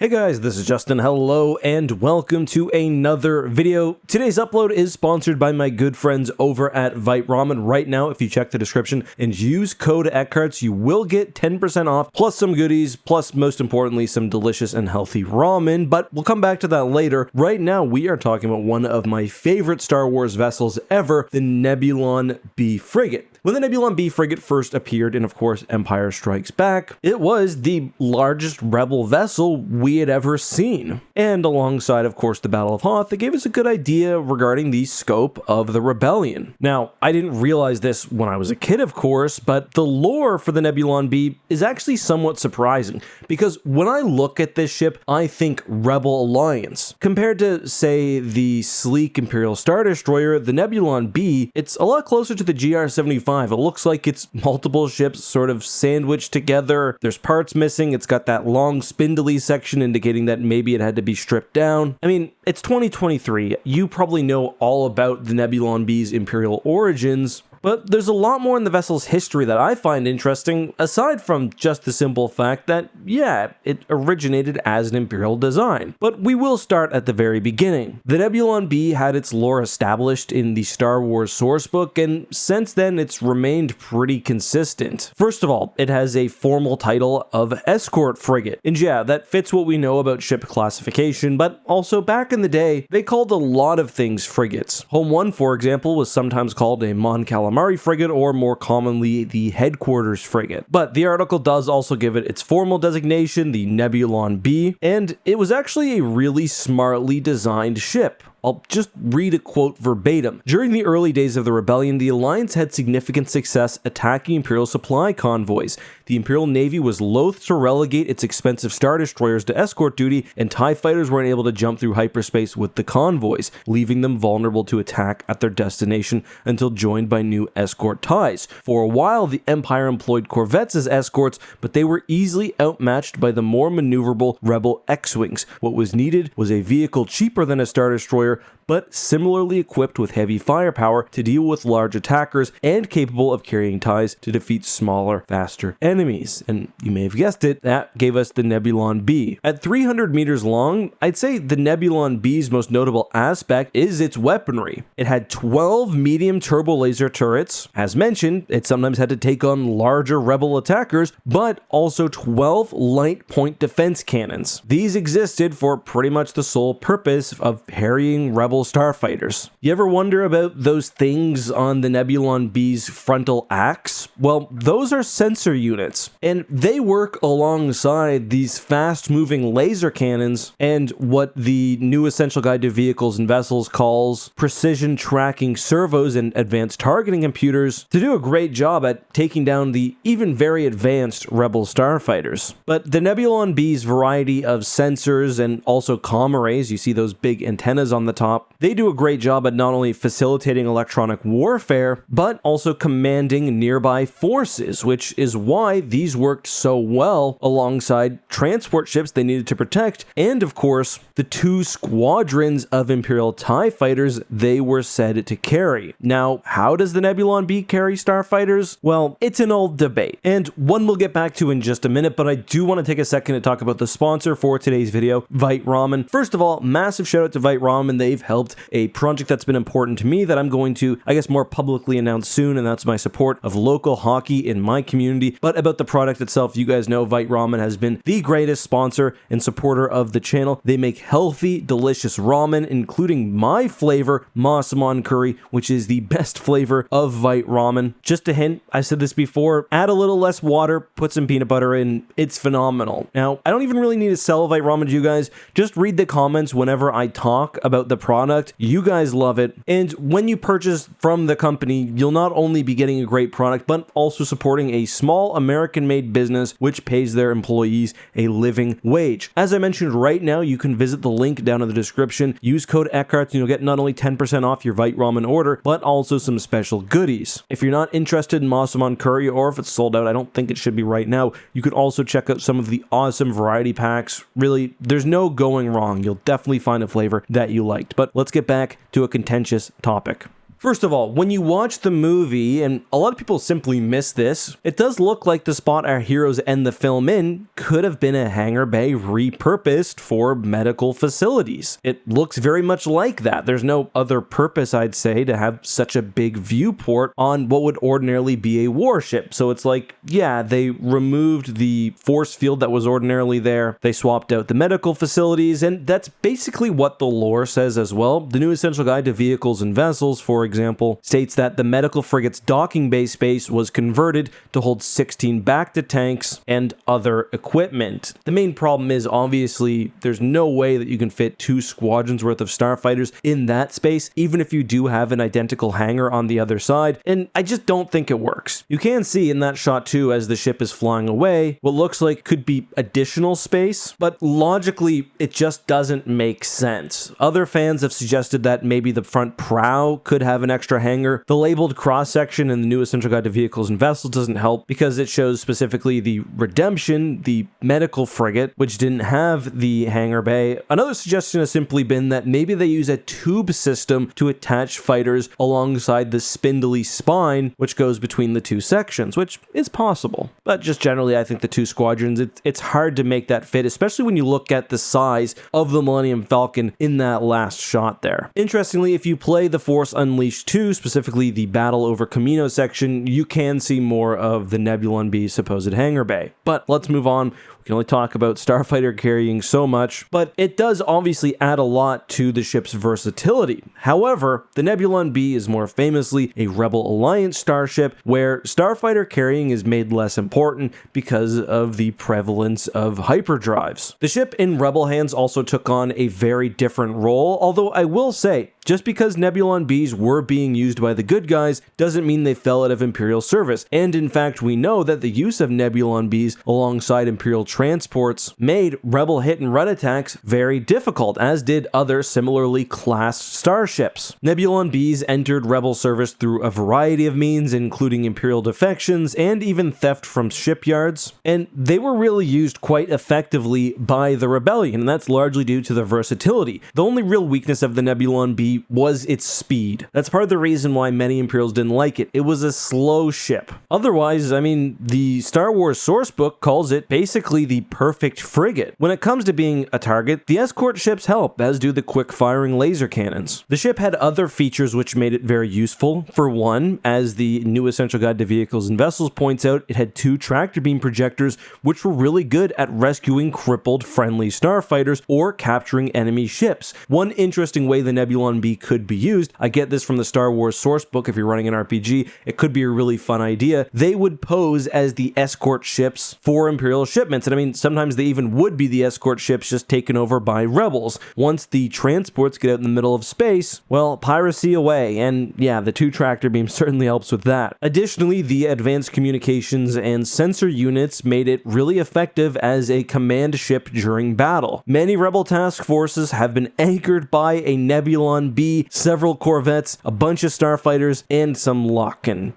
Hey guys, this is Justin. Hello and welcome to another video. Today's upload is sponsored by my good friends over at Vite Ramen. Right now, if you check the description and use code ECKHARTS, you will get 10% off, plus some goodies, plus most importantly, some delicious and healthy ramen, but we'll come back to that later. Right now, we are talking about one of my favorite Star Wars vessels ever, the Nebulon-B frigate. When the Nebulon-B frigate first appeared in, of course, Empire Strikes Back, it was the largest rebel vessel we had ever seen. And alongside, of course, the Battle of Hoth, it gave us a good idea regarding the scope of the rebellion. Now, I didn't realize this when I was a kid, of course, but the lore for the Nebulon-B is actually somewhat surprising, because when I look at this ship, I think Rebel Alliance. Compared to, say, the sleek Imperial Star Destroyer, the Nebulon-B, it's a lot closer to the GR-75. It looks like it's multiple ships sort of sandwiched together. There's parts missing. It's got that long spindly section indicating that maybe it had to be stripped down. I mean, it's 2023. You probably know all about the Nebulon-B's Imperial origins, but there's a lot more in the vessel's history that I find interesting, aside from just the simple fact that, yeah, it originated as an Imperial design. But we will start at the very beginning. The Nebulon-B had its lore established in the Star Wars sourcebook, and since then it's remained pretty consistent. First of all, it has a formal title of escort frigate, and yeah, that fits what we know about ship classification, but also back in the day, they called a lot of things frigates. Home 1, for example, was sometimes called a Mon Calamari frigate, or more commonly, the headquarters frigate. But the article does also give it its formal designation, the Nebulon-B, and it was actually a really smartly designed ship. I'll just read a quote verbatim. During the early days of the rebellion, the Alliance had significant success attacking Imperial supply convoys. The Imperial Navy was loath to relegate its expensive Star Destroyers to escort duty, and TIE fighters weren't able to jump through hyperspace with the convoys, leaving them vulnerable to attack at their destination until joined by new escort TIEs. For a while, the Empire employed corvettes as escorts, but they were easily outmatched by the more maneuverable Rebel X-Wings. What was needed was a vehicle cheaper than a Star Destroyer, but similarly equipped with heavy firepower to deal with large attackers and capable of carrying TIEs to defeat smaller, faster enemies. And you may have guessed it, that gave us the Nebulon-B. At 300 meters long, I'd say the Nebulon-B's most notable aspect is its weaponry. It had 12 medium turbo laser turrets. As mentioned, it sometimes had to take on larger rebel attackers, but also 12 light point defense cannons. These existed for pretty much the sole purpose of harrying rebel starfighters. You ever wonder about those things on the Nebulon-B's frontal axe? Well, those are sensor units, and they work alongside these fast-moving laser cannons and what the new Essential Guide to Vehicles and Vessels calls precision tracking servos and advanced targeting computers to do a great job at taking down the even very advanced rebel starfighters. But the Nebulon-B's variety of sensors and also comm arrays, you see those big antennas on the top, they do a great job at not only facilitating electronic warfare, but also commanding nearby forces, which is why these worked so well alongside transport ships they needed to protect, and of course, the 2 squadrons of Imperial TIE fighters they were said to carry. Now, how does the Nebulon-B carry starfighters? Well, it's an old debate, and one we'll get back to in just a minute, but I do want to take a second to talk about the sponsor for today's video, Vite Ramen. First of all, massive shout out to Vite Ramen. They've helped a project that's been important to me that I'm going to, I guess, more publicly announce soon, and that's my support of local hockey in my community. But about the product itself, you guys know Vite Ramen has been the greatest sponsor and supporter of the channel. They make healthy, delicious ramen, including my flavor, Masamon Curry, which is the best flavor of Vite Ramen. Just a hint, I said this before, add a little less water, put some peanut butter in, it's phenomenal. Now, I don't even really need to sell Vite Ramen to you guys, just read the comments whenever I talk about the product. You guys love it, and when you purchase from the company, you'll not only be getting a great product, but also supporting a small American-made business which pays their employees a living wage. As I mentioned, right now, you can visit the link down in the description, use code ECKHARTS, and you'll get not only 10% off your Vite Ramen order, but also some special goodies. If you're not interested in Masamon Curry, or if it's sold out, I don't think it should be right now, you could also check out some of the awesome variety packs. Really, there's no going wrong. You'll definitely find a flavor that you liked. But let's get back to a contentious topic. First of all, when you watch the movie, and a lot of people simply miss this, it does look like the spot our heroes end the film in could have been a hangar bay repurposed for medical facilities. It looks very much like that. There's no other purpose, I'd say, to have such a big viewport on what would ordinarily be a warship. So it's like, yeah, they removed the force field that was ordinarily there. They swapped out the medical facilities, and that's basically what the lore says as well. The New Essential Guide to Vehicles and Vessels, for example, states that the medical frigate's docking bay space was converted to hold 16 Bacta tanks and other equipment. The main problem is, obviously, there's no way that you can fit 2 squadrons worth of starfighters in that space, even if you do have an identical hangar on the other side, and I just don't think it works. You can see in that shot too, as the ship is flying away, what looks like could be additional space, but logically, it just doesn't make sense. Other fans have suggested that maybe the front prow could have an extra hangar. The labeled cross-section in the New Essential Guide to Vehicles and Vessels doesn't help because it shows specifically the Redemption, the medical frigate, which didn't have the hangar bay. Another suggestion has simply been that maybe they use a tube system to attach fighters alongside the spindly spine, which goes between the 2 sections, which is possible. But just generally, I think the 2 squadrons, it's hard to make that fit, especially when you look at the size of the Millennium Falcon in that last shot there. Interestingly, if you play The Force Unleashed 2, specifically the Battle over Camino section, you can see more of the Nebulon-B supposed hangar bay. But let's move on. We can only talk about starfighter carrying so much, but it does obviously add a lot to the ship's versatility. However, the Nebulon-B is more famously a Rebel Alliance starship where starfighter carrying is made less important because of the prevalence of hyperdrives. The ship in Rebel hands also took on a very different role, although I will say, just because Nebulon-Bs were being used by the good guys doesn't mean they fell out of Imperial service, and in fact we know that the use of Nebulon-Bs alongside Imperial transports made Rebel hit and run attacks very difficult, as did other similarly classed starships. Nebulon-Bs entered Rebel service through a variety of means, including Imperial defections and even theft from shipyards, and they were really used quite effectively by the Rebellion, and that's largely due to the versatility. The only real weakness of the Nebulon-B was its speed. That's part of the reason why many Imperials didn't like it. It was a slow ship. Otherwise, I mean, the Star Wars sourcebook calls it basically the perfect frigate. When it comes to being a target, the escort ships help, as do the quick-firing laser cannons. The ship had other features which made it very useful. For one, as the New Essential Guide to Vehicles and Vessels points out, it had 2 tractor beam projectors, which were really good at rescuing crippled friendly starfighters or capturing enemy ships. One interesting way the Nebulon-B could be used, I get this from the Star Wars sourcebook if you're running an RPG, it could be a really fun idea. They would pose as the escort ships for Imperial shipments, and I mean, sometimes they even would be the escort ships just taken over by rebels. Once the transports get out in the middle of space, well, piracy away, and yeah, the 2 tractor beams certainly helps with that. Additionally, the advanced communications and sensor units made it really effective as a command ship during battle. Many rebel task forces have been anchored by a Nebulon-B, several corvettes, a bunch of starfighters, and some luck and,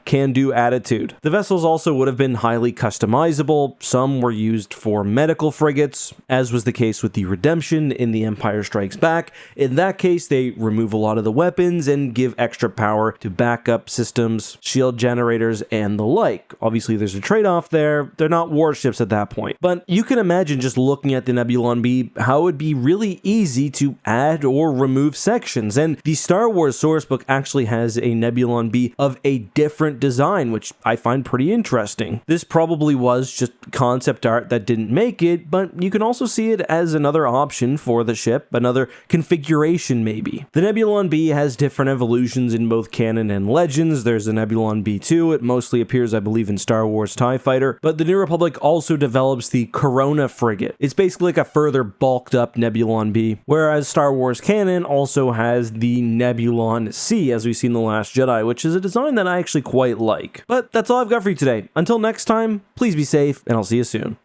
can-do attitude. The vessels also would have been highly customizable. Some were used for medical frigates, as was the case with the Redemption in The Empire Strikes Back. In that case, they remove a lot of the weapons and give extra power to backup systems, shield generators, and the like. Obviously, there's a trade-off there. They're not warships at that point. But you can imagine just looking at the Nebulon-B how it would be really easy to add or remove sections, and the Star Wars sourcebook actually has a Nebulon-B of a different design, which I find pretty interesting. This probably was just concept art that didn't make it, but you can also see it as another option for the ship, another configuration maybe. The Nebulon-B has different evolutions in both canon and legends. There's a Nebulon-B2, it mostly appears I believe in Star Wars TIE Fighter, but the New Republic also develops the Corona frigate. It's basically like a further bulked up Nebulon-B, whereas Star Wars canon also has the Nebulon-C, as we see in The Last Jedi, which is a design that I actually quite like. But that's all I've got for you today. Until next time, please be safe, and I'll see you soon.